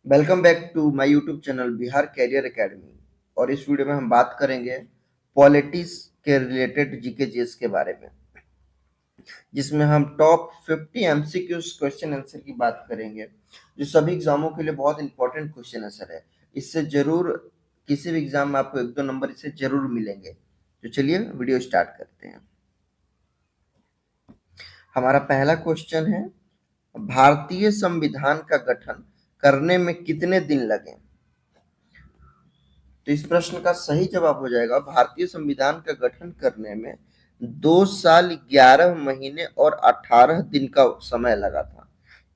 Welcome back to my YouTube channel Bihar career academy. और इस video में हम बात करेंगे पॉलिटिक्स के रिलेटेड जीके जीएस के बारे में, जिसमें हम टॉप 50 एमसीक्यूज क्वेश्चन आंसर की बात करेंगे, जो सभी एग्जामों के लिए बहुत इंपॉर्टेंट क्वेश्चन आंसर है। इससे जरूर किसी भी एग्जाम में आपको 1-2 नंबर इससे जरूर मिलेंगे। तो चलिए वीडियो स्टार्ट करते हैं। हमारा पहला क्वेश्चन है, भारतीय संविधान का गठन करने में कितने दिन लगे? तो इस प्रश्न का सही जवाब हो जाएगा, भारतीय संविधान का गठन करने में 2 साल 11 महीने और 18 दिन का समय लगा था,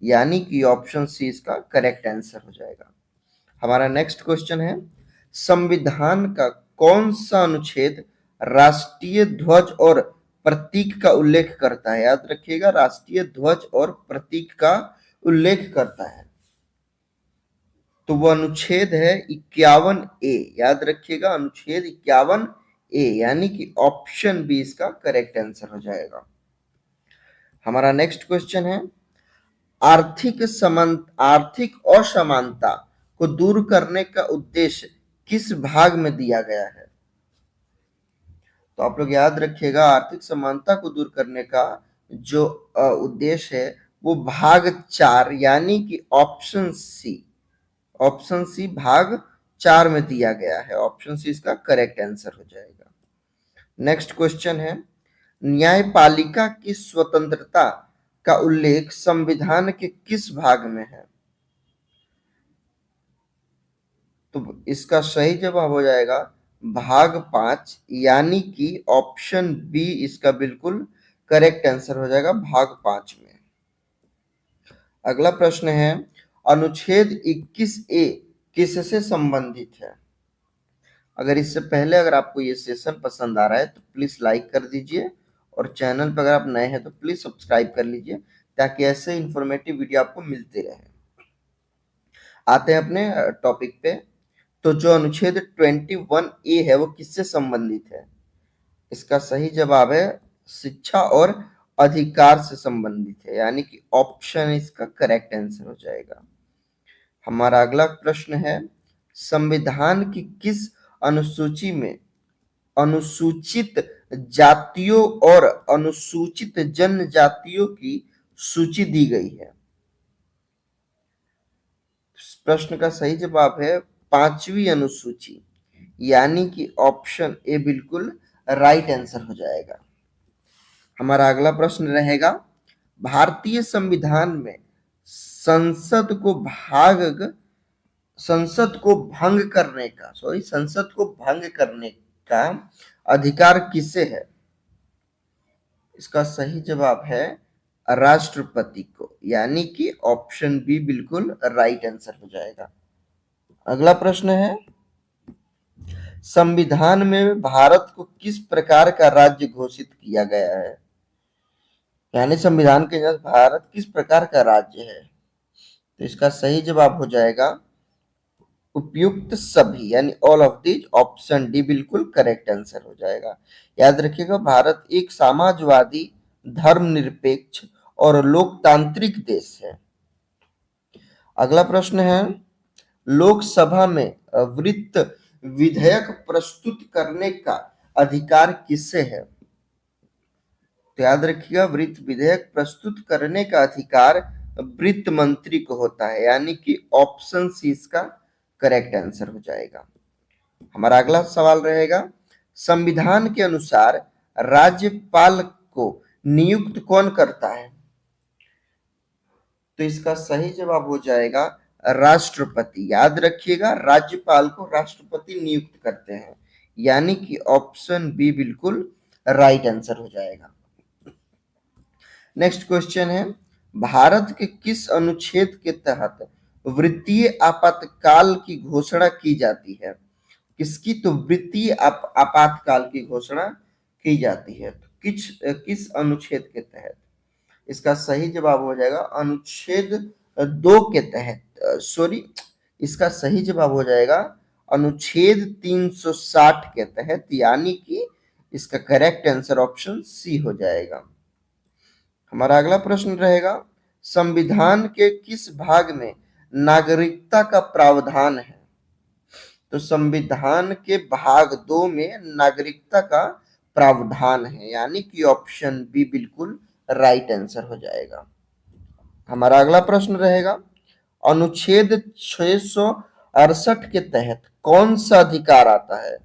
यानी कि ऑप्शन सी इसका करेक्ट आंसर हो जाएगा। हमारा नेक्स्ट क्वेश्चन है, संविधान का कौन सा अनुच्छेद राष्ट्रीय ध्वज और प्रतीक का उल्लेख करता है? याद रखिएगा, राष्ट्रीय ध्वज और प्रतीक का उल्लेख करता है। तो वो अनुच्छेद है 51A। याद रखिएगा, अनुच्छेद 51A, यानी कि ऑप्शन बी इसका करेक्ट आंसर हो जाएगा। हमारा नेक्स्ट क्वेश्चन है, आर्थिक असमानता को दूर करने का उद्देश्य किस भाग में दिया गया है? तो आप लोग याद रखिएगा, आर्थिक समानता को दूर करने का जो उद्देश्य है वो भाग 4 यानी कि ऑप्शन सी भाग 4 में दिया गया है। ऑप्शन सी इसका करेक्ट आंसर हो जाएगा। नेक्स्ट क्वेश्चन है, न्यायपालिका की स्वतंत्रता का उल्लेख संविधान के किस भाग में है? तो इसका सही जवाब हो जाएगा भाग 5, यानी कि ऑप्शन बी इसका बिल्कुल करेक्ट आंसर हो जाएगा, भाग 5 में। अगला प्रश्न है, अनुच्छेद 21A किससे संबंधित है? अगर इससे पहले अगर आपको ये सेशन पसंद आ रहा है तो प्लीज लाइक कर दीजिए, और चैनल पर अगर आप नए हैं तो प्लीज सब्सक्राइब कर लीजिए, ताकि ऐसे इंफॉर्मेटिव वीडियो आपको मिलते रहे। आते हैं अपने टॉपिक पे। तो जो अनुच्छेद 21A है वो किससे संबंधित है? इसका सही जवाब है शिक्षा और अधिकार से संबंधित है, यानी कि ऑप्शन इसका करेक्ट आंसर हो जाएगा। हमारा अगला प्रश्न है, संविधान की किस अनुसूची में अनुसूचित जातियों और अनुसूचित जनजातियों की सूची दी गई है? प्रश्न का सही जवाब है 5वीं अनुसूची, यानी कि ऑप्शन ए बिल्कुल राइट आंसर हो जाएगा। हमारा अगला प्रश्न रहेगा, भारतीय संविधान में संसद को भंग करने का अधिकार किसे है? इसका सही जवाब है राष्ट्रपति को, यानी कि ऑप्शन बी बिल्कुल राइट आंसर हो जाएगा। अगला प्रश्न है, संविधान में भारत को किस प्रकार का राज्य घोषित किया गया है? यानी संविधान के अंदर भारत किस प्रकार का राज्य है? तो इसका सही जवाब हो जाएगा उपयुक्त सभी, यानी all of these. Option D बिल्कुल करेक्ट आंसर हो जाएगा। याद रखिएगा, भारत एक समाजवादी, धर्मनिरपेक्ष और लोकतांत्रिक देश है। अगला प्रश्न है, लोकसभा में वित्त विधेयक प्रस्तुत करने का अधिकार किसे है? तो याद रखिएगा, वित्त विधेयक प्रस्तुत करने का अधिकार वित्त मंत्री को होता है, यानी कि ऑप्शन सी इसका करेक्ट आंसर हो जाएगा। हमारा अगला सवाल रहेगा, संविधान के अनुसार राज्यपाल को नियुक्त कौन करता है? तो इसका सही जवाब हो जाएगा राष्ट्रपति। याद रखिएगा, राज्यपाल को राष्ट्रपति नियुक्त करते हैं, यानी कि ऑप्शन बी बिल्कुल राइट आंसर हो जाएगा। नेक्स्ट क्वेश्चन है, भारत के किस अनुच्छेद के तहत वित्तीय आपातकाल की घोषणा की जाती है? किसकी? तो वित्तीय आपातकाल की घोषणा की जाती है। तो किस अनुच्छेद के तहत? इसका सही जवाब हो जाएगा अनुच्छेद 2 के तहत। सॉरी, इसका सही जवाब हो जाएगा अनुच्छेद 360 के तहत, यानी कि इसका करेक्ट आंसर ऑप्शन सी हो जाएगा। हमारा अगला प्रश्न रहेगा, संविधान के किस भाग में नागरिकता का प्रावधान है। तो संविधान के भाग 2 में नागरिकता का प्रावधान है, यानी कि ऑप्शन बी बिल्कुल राइट आंसर हो जाएगा। हमारा अगला प्रश्न रहेगा, अनुच्छेद 668 के तहत कौन सा अधिकार आता है?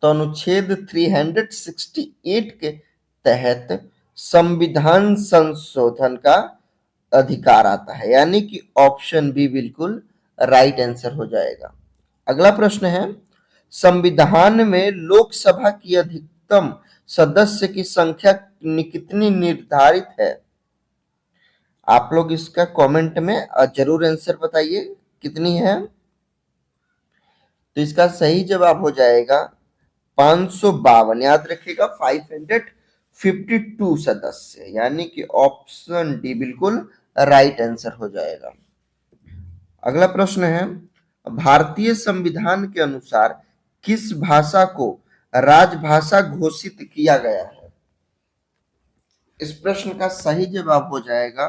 तो अनुच्छेद 368 के तहत संविधान संशोधन का अधिकार आता है, यानी कि ऑप्शन बी बिल्कुल राइट आंसर हो जाएगा। अगला प्रश्न है, संविधान में लोकसभा की अधिकतम सदस्य की संख्या कितनी निर्धारित है? आप लोग इसका कमेंट में जरूर आंसर बताइए कितनी है। तो इसका सही जवाब हो जाएगा 552, याद रखिएगा 552 सदस्य, यानी कि ऑप्शन डी बिल्कुल राइट आंसर हो जाएगा। अगला प्रश्न है, भारतीय संविधान के अनुसार किस भाषा को राजभाषा घोषित किया गया है? इस प्रश्न का सही जवाब हो जाएगा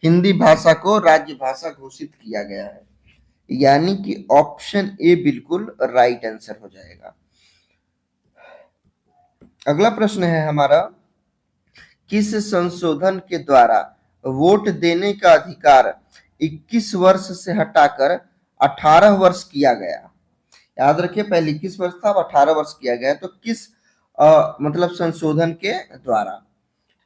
हिंदी भाषा को राजभाषा घोषित किया गया है, यानी कि ऑप्शन ए बिल्कुल राइट आंसर हो जाएगा। अगला प्रश्न है हमारा, किस संशोधन के द्वारा वोट देने का अधिकार 21 वर्ष से हटाकर 18 वर्ष किया गया? याद रखिए, पहले 21 वर्ष था, अब 18 वर्ष किया गया। तो किस मतलब संशोधन के द्वारा?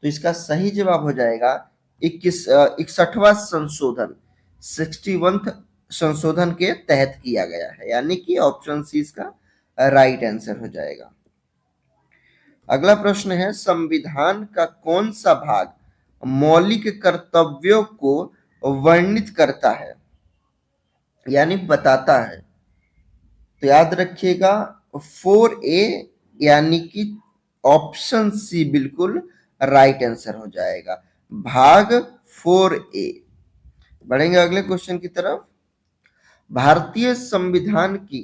तो इसका सही जवाब हो जाएगा 61वां संशोधन, 61th संशोधन के तहत किया गया है, यानी कि ऑप्शन सी इसका राइट आंसर हो जाएगा। अगला प्रश्न है, संविधान का कौन सा भाग मौलिक कर्तव्यों को वर्णित करता है, यानी बताता है? तो याद रखिएगा 4A, यानी कि ऑप्शन सी बिल्कुल राइट आंसर हो जाएगा, भाग 4A। बढ़ेंगे अगले क्वेश्चन की तरफ। भारतीय संविधान की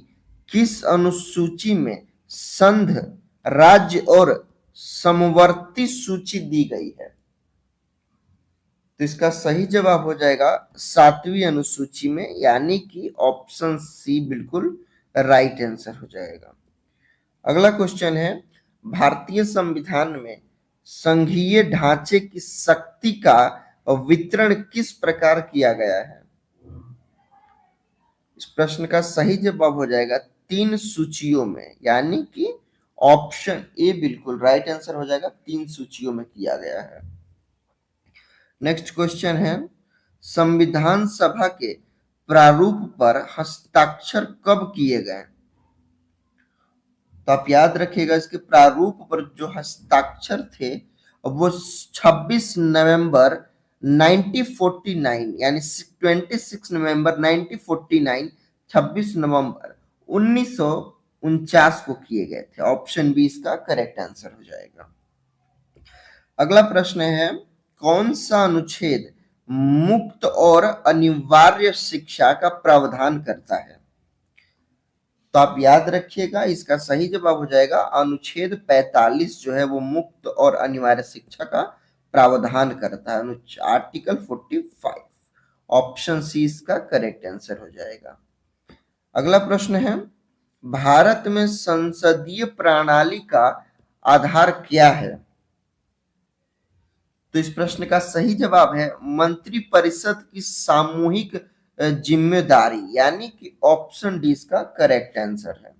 किस अनुसूची में संघ, राज्य और समवर्ती सूची दी गई है? तो इसका सही जवाब हो जाएगा 7वीं अनुसूची में, यानी कि ऑप्शन सी बिल्कुल राइट आंसर हो जाएगा। अगला क्वेश्चन है, भारतीय संविधान में संघीय ढांचे की शक्ति का वितरण किस प्रकार किया गया है? इस प्रश्न का सही जवाब हो जाएगा 3 सूचियों में, यानी कि ऑप्शन ए बिल्कुल राइट आंसर हो जाएगा, 3 सूचियों में किया गया है। नेक्स्ट क्वेश्चन है, संविधान सभा के प्रारूप पर हस्ताक्षर कब किए गए? तो आप याद रखिएगा, इसके प्रारूप पर जो हस्ताक्षर थे वो 26 नवंबर 1949, यानी 26 नवंबर 1949, 26 नवंबर 1949 को किए गए थे। ऑप्शन बी इसका करेक्ट आंसर हो जाएगा। अगला प्रश्न है, कौन सा अनुच्छेद मुक्त और अनिवार्य शिक्षा का प्रावधान करता है? तो आप याद रखिएगा, इसका सही जवाब हो जाएगा अनुच्छेद 45, जो है वो मुक्त और अनिवार्य शिक्षा का प्रावधान करता है, आर्टिकल 45। ऑप्शन सी इसका करेक्ट आंसर हो जाएगा। अगला प्रश्न है, भारत में संसदीय प्रणाली का आधार क्या है? तो इस प्रश्न का सही जवाब है मंत्रिपरिषद की सामूहिक जिम्मेदारी, यानी कि ऑप्शन डी इसका करेक्ट आंसर है।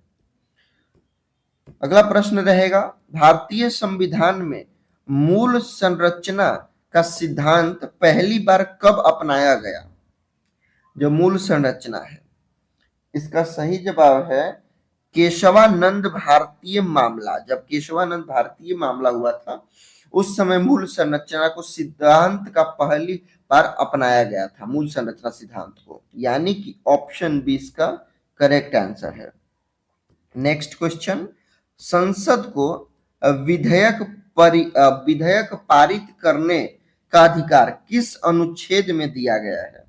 अगला प्रश्न रहेगा, भारतीय संविधान में मूल संरचना का सिद्धांत पहली बार कब अपनाया गया? जो मूल संरचना है, इसका सही जवाब है केशवानंद भारतीय मामला। जब केशवानंद भारतीय मामला हुआ था, उस समय मूल संरचना को सिद्धांत का पहली बार अपनाया गया था, मूल संरचना सिद्धांत को, यानी कि ऑप्शन बी इसका करेक्ट आंसर है। नेक्स्ट क्वेश्चन, संसद को विधेयक पारित करने का अधिकार किस अनुच्छेद में दिया गया है?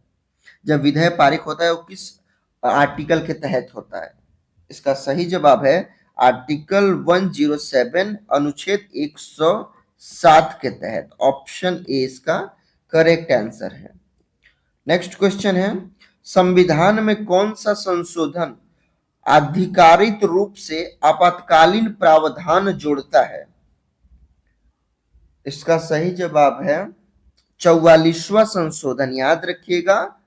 जब विधेयक पारित होता है वो किस आर्टिकल के तहत होता है? इसका सही जवाब है आर्टिकल 107, अनुच्छेद 107 के तहत। ऑप्शन ए इसका करेक्ट आंसर है। नेक्स्ट क्वेश्चन है, संविधान में कौन सा संशोधन आधिकारिक रूप से आपातकालीन प्रावधान जोड़ता है? इसका सही जवाब है 44वां संशोधन। याद रखिएगा,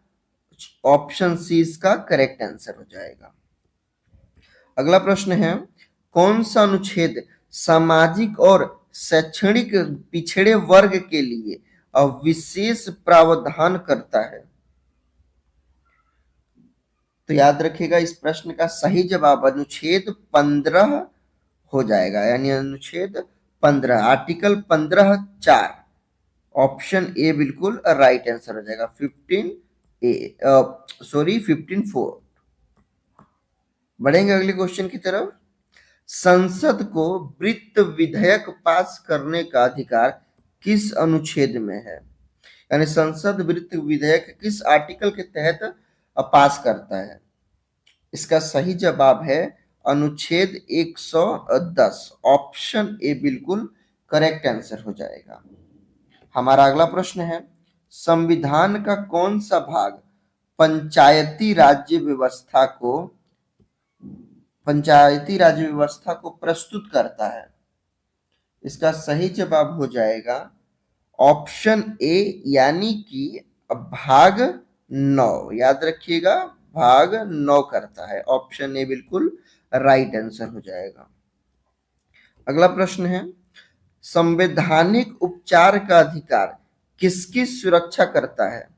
ऑप्शन सी इसका करेक्ट आंसर हो जाएगा। अगला प्रश्न है, कौन सा अनुच्छेद सामाजिक और शैक्षणिक पिछड़े वर्ग के लिए विशेष प्रावधान करता है? तो याद रखिएगा, इस प्रश्न का सही जवाब अनुच्छेद 15 हो जाएगा, यानी अनुच्छेद 15, आर्टिकल 15(4), ऑप्शन ए बिल्कुल राइट आंसर हो जाएगा। 15(4). बढ़ेंगे अगले क्वेश्चन की तरफ। संसद को वित्त विधेयक पास करने का अधिकार किस अनुच्छेद में है? यानी संसद वित्त विधेयक किस आर्टिकल के तहत पास करता है? इसका सही जवाब है अनुच्छेद 110, ऑप्शन ए बिल्कुल करेक्ट आंसर हो जाएगा। हमारा अगला प्रश्न है, संविधान का कौन सा भाग पंचायती राज्य व्यवस्था को प्रस्तुत करता है? इसका सही जवाब हो जाएगा ऑप्शन ए, यानी कि भाग 9। याद रखिएगा, भाग 9 करता है, ऑप्शन ए बिल्कुल राइट आंसर हो जाएगा। अगला प्रश्न है, संवैधानिक उपचार का अधिकार किसकी सुरक्षा करता है?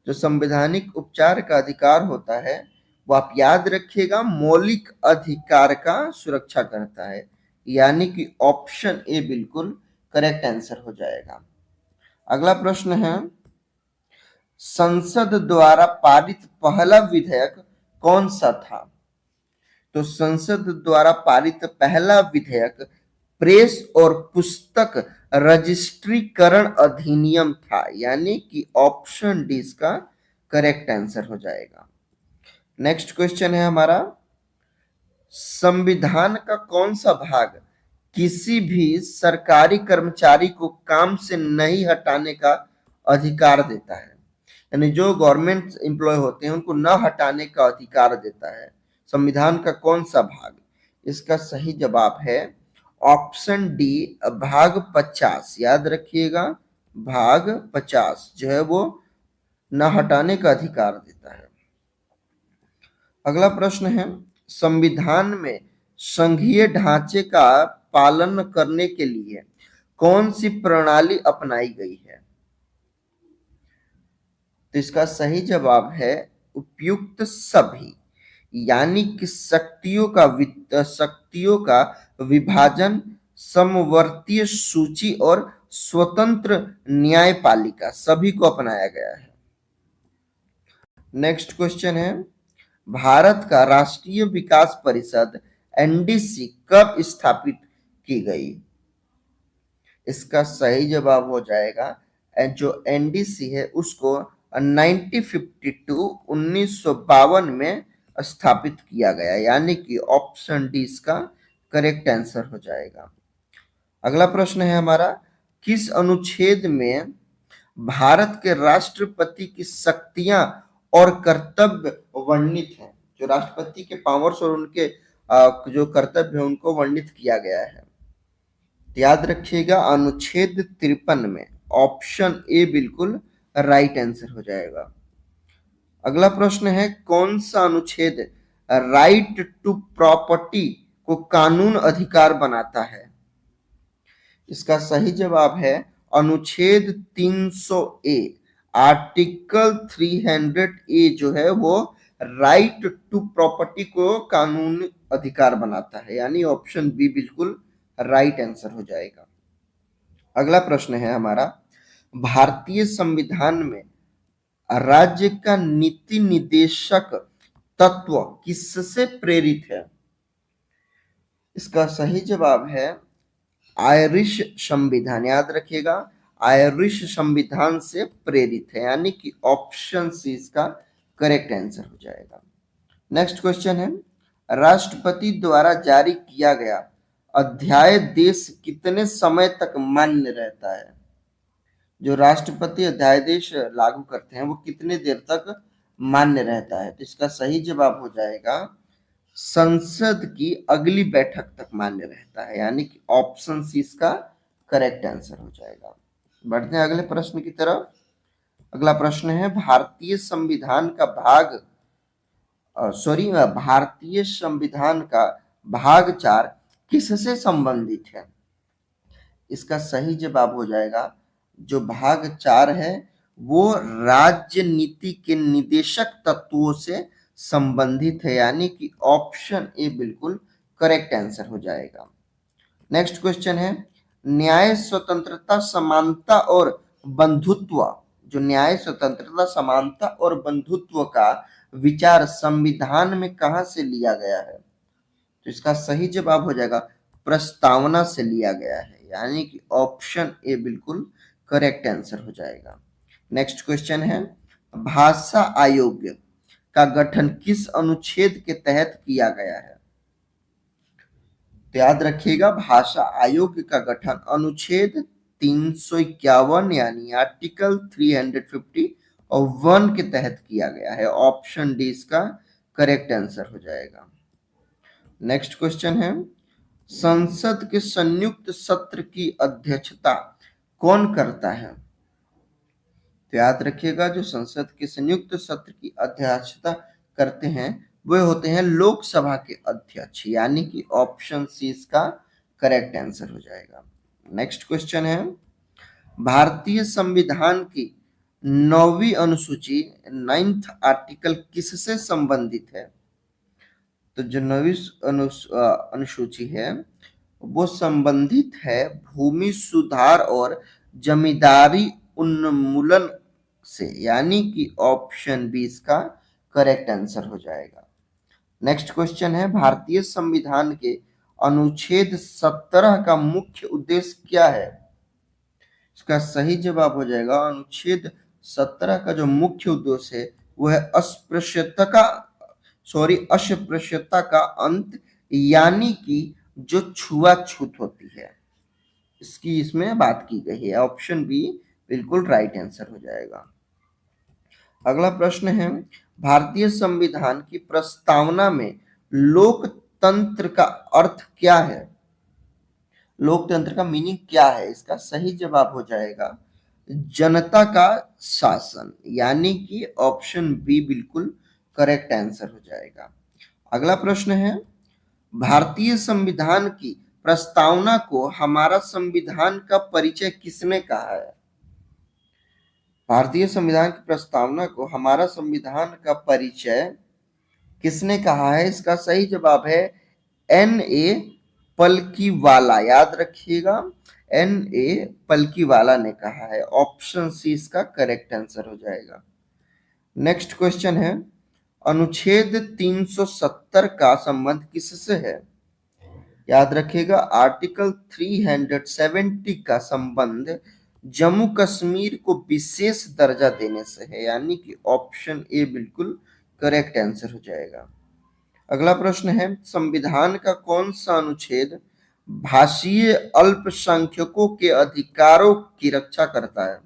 जो संवैधानिक उपचार का अधिकार होता है वो आप याद रखिएगा मौलिक अधिकार का सुरक्षा करता है, यानी कि ऑप्शन ए बिल्कुल करेक्ट आंसर हो जाएगा। अगला प्रश्न है, संसद द्वारा पारित पहला विधेयक कौन सा था? तो संसद द्वारा पारित पहला विधेयक प्रेस और पुस्तक रजिस्ट्रीकरण अधिनियम था, यानी कि ऑप्शन डी इसका करेक्ट आंसर हो जाएगा। नेक्स्ट क्वेश्चन है हमारा, संविधान का कौन सा भाग किसी भी सरकारी कर्मचारी को काम से नहीं हटाने का अधिकार देता है? यानी जो गवर्नमेंट एम्प्लॉय होते हैं उनको न हटाने का अधिकार देता है। संविधान का कौन सा भाग? इसका सही जवाब है ऑप्शन डी, भाग 50। याद रखिएगा, भाग 50 जो है वो न हटाने का अधिकार देता है। अगला प्रश्न है, संविधान में संघीय ढांचे का पालन करने के लिए कौन सी प्रणाली अपनाई गई है? तो इसका सही जवाब है उपयुक्त सभी, यानी कि शक्तियों का विभाजन, समवर्तीय सूची और स्वतंत्र न्यायपालिका सभी को अपनाया गया है। नेक्स्ट क्वेश्चन है, भारत का राष्ट्रीय विकास परिषद एनडीसी कब स्थापित की गई? इसका सही जवाब हो जाएगा, जो एनडीसी है उसको 1952 में स्थापित किया गया, यानी कि ऑप्शन डी इसका करेक्ट आंसर हो जाएगा। अगला प्रश्न है हमारा, किस अनुच्छेद में भारत के राष्ट्रपति की शक्तियां और कर्तव्य वर्णित हैं? जो राष्ट्रपति के पावर्स और उनके जो कर्तव्य है उनको वर्णित किया गया है। याद रखिएगा अनुच्छेद 53 में, ऑप्शन ए बिल्कुल राइट आंसर हो जाएगा। अगला प्रश्न है, कौन सा अनुच्छेद राइट टू प्रॉपर्टी को कानून अधिकार बनाता है? इसका सही जवाब है अनुच्छेद 300 ए, आर्टिकल 300 ए जो है वो राइट टू प्रॉपर्टी को कानून अधिकार बनाता है, यानी ऑप्शन बी बिल्कुल राइट आंसर हो जाएगा। अगला प्रश्न है हमारा, भारतीय संविधान में राज्य का नीति निदेशक तत्व किससे प्रेरित है? इसका सही जवाब है आयरिश संविधान। याद रखिएगा, आयरिश संविधान से प्रेरित है, यानी कि ऑप्शन सी इसका करेक्ट आंसर हो जाएगा। नेक्स्ट क्वेश्चन है, राष्ट्रपति द्वारा जारी किया गया अध्यादेश कितने समय तक मान्य रहता है? जो राष्ट्रपति अध्यादेश लागू करते हैं वो कितने देर तक मान्य रहता है? तो इसका सही जवाब हो जाएगा संसद की अगली बैठक तक मान्य रहता है, यानी कि ऑप्शन सी इसका करेक्ट आंसर हो जाएगा। बढ़ते हैं अगले प्रश्न की तरफ। अगला प्रश्न है भारतीय संविधान का भारतीय संविधान का भाग 4 किससे संबंधित है? इसका सही जवाब हो जाएगा जो भाग 4 है वो राज्य नीति के निदेशक तत्वों से संबंधित है, यानी कि ऑप्शन ए बिल्कुल करेक्ट आंसर हो जाएगा। नेक्स्ट क्वेश्चन है न्याय स्वतंत्रता समानता और बंधुत्व, जो न्याय स्वतंत्रता समानता और बंधुत्व का विचार संविधान में कहां से लिया गया है? तो इसका सही जवाब हो जाएगा प्रस्तावना से लिया गया है, यानी कि ऑप्शन ए बिल्कुल करेक्ट आंसर हो जाएगा। नेक्स्ट क्वेश्चन है भाषा आयोग का गठन किस अनुच्छेद के तहत किया गया है? तो याद रखिएगा भाषा आयोग का गठन अनुच्छेद 351 यानी आर्टिकल 350 और 1 के तहत किया गया है। ऑप्शन डी इसका करेक्ट आंसर हो जाएगा। नेक्स्ट क्वेश्चन है संसद के संयुक्त सत्र की अध्यक्षता कौन करता है? तो याद रखिएगा जो संसद के संयुक्त सत्र की अध्यक्षता करते हैं वे होते हैं लोकसभा के अध्यक्ष, यानी कि ऑप्शन सी इसका करेक्ट आंसर हो जाएगा। नेक्स्ट क्वेश्चन है भारतीय संविधान की 9वीं अनुसूची 9th आर्टिकल किससे संबंधित है? तो जो 9वीं अनुसूची है वो संबंधित है भूमि सुधार और जमींदारी उन्मूलन से, यानी कि ऑप्शन बी इसका करेक्ट आंसर हो जाएगा। नेक्स्ट क्वेश्चन है भारतीय संविधान के अनुच्छेद 17 का मुख्य उद्देश्य क्या है? इसका सही जवाब हो जाएगा अनुच्छेद 17 का जो मुख्य उद्देश्य है वो है अस्पृश्यता का अंत, यानी कि जो छुआछूत होती है इसकी इसमें बात की गई है। ऑप्शन बी बिल्कुल राइट आंसर हो जाएगा। अगला प्रश्न है भारतीय संविधान की प्रस्तावना में लोकतंत्र का अर्थ क्या है? लोकतंत्र का मीनिंग क्या है? इसका सही जवाब हो जाएगा जनता का शासन, यानी कि ऑप्शन बी बिल्कुल करेक्ट आंसर हो जाएगा। अगला प्रश्न है भारतीय संविधान की प्रस्तावना को हमारा संविधान का परिचय किसने कहा है? भारतीय संविधान की प्रस्तावना को हमारा संविधान का परिचय किसने कहा है? इसका सही जवाब है N.A. पलकीवाला। याद रखिएगा N.A. पलकीवाला ने कहा है। ऑप्शन सी इसका करेक्ट आंसर हो जाएगा। नेक्स्ट क्वेश्चन है अनुच्छेद 370 का संबंध किससे है? याद रखिएगा आर्टिकल 370 का संबंध जम्मू कश्मीर को विशेष दर्जा देने से है, यानी कि ऑप्शन ए बिल्कुल करेक्ट आंसर हो जाएगा। अगला प्रश्न है संविधान का कौन सा अनुच्छेद भाषीय अल्पसंख्यकों के अधिकारों की रक्षा करता है?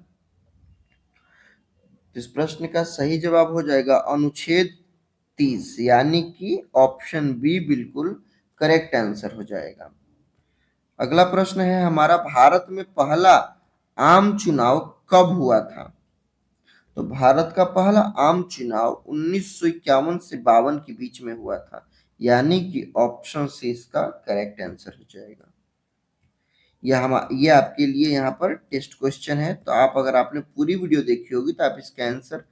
इस प्रश्न का सही जवाब हो जाएगा अनुच्छेद 30, यानी कि ऑप्शन बी बिल्कुल करेक्ट आंसर हो जाएगा। अगला प्रश्न है हमारा भारत में पहला आम चुनाव कब हुआ था? तो भारत का पहला आम चुनाव 1951 से 52 के बीच में हुआ था, यानी कि ऑप्शन सी इसका करेक्ट आंसर हो जाएगा। ये आपके लिए यहाँ पर टेस्ट क्वेश्चन है, तो आप अगर आपने पूरी वीडियो देखी होगी तो आप इसका आंसर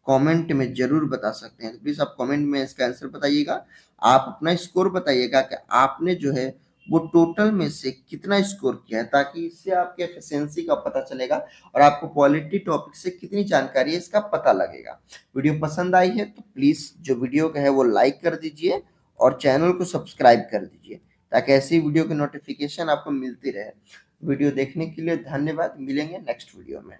कमेंट में जरूर बता सकते हैं। तो प्लीज आप कमेंट में इसका आंसर बताइएगा। आप अपना स्कोर बताइएगा कि आपने जो है वो टोटल में से कितना स्कोर किया है, ताकि इससे आपके एफिशिएंसी का पता चलेगा और आपको पॉलिटी टॉपिक से कितनी जानकारी है इसका पता लगेगा। वीडियो पसंद आई है तो प्लीज जो वीडियो का है वो लाइक कर दीजिए और चैनल को सब्सक्राइब कर दीजिए, ताकि ऐसी वीडियो की नोटिफिकेशन आपको मिलती रहे। वीडियो देखने के लिए धन्यवाद। मिलेंगे नेक्स्ट वीडियो में।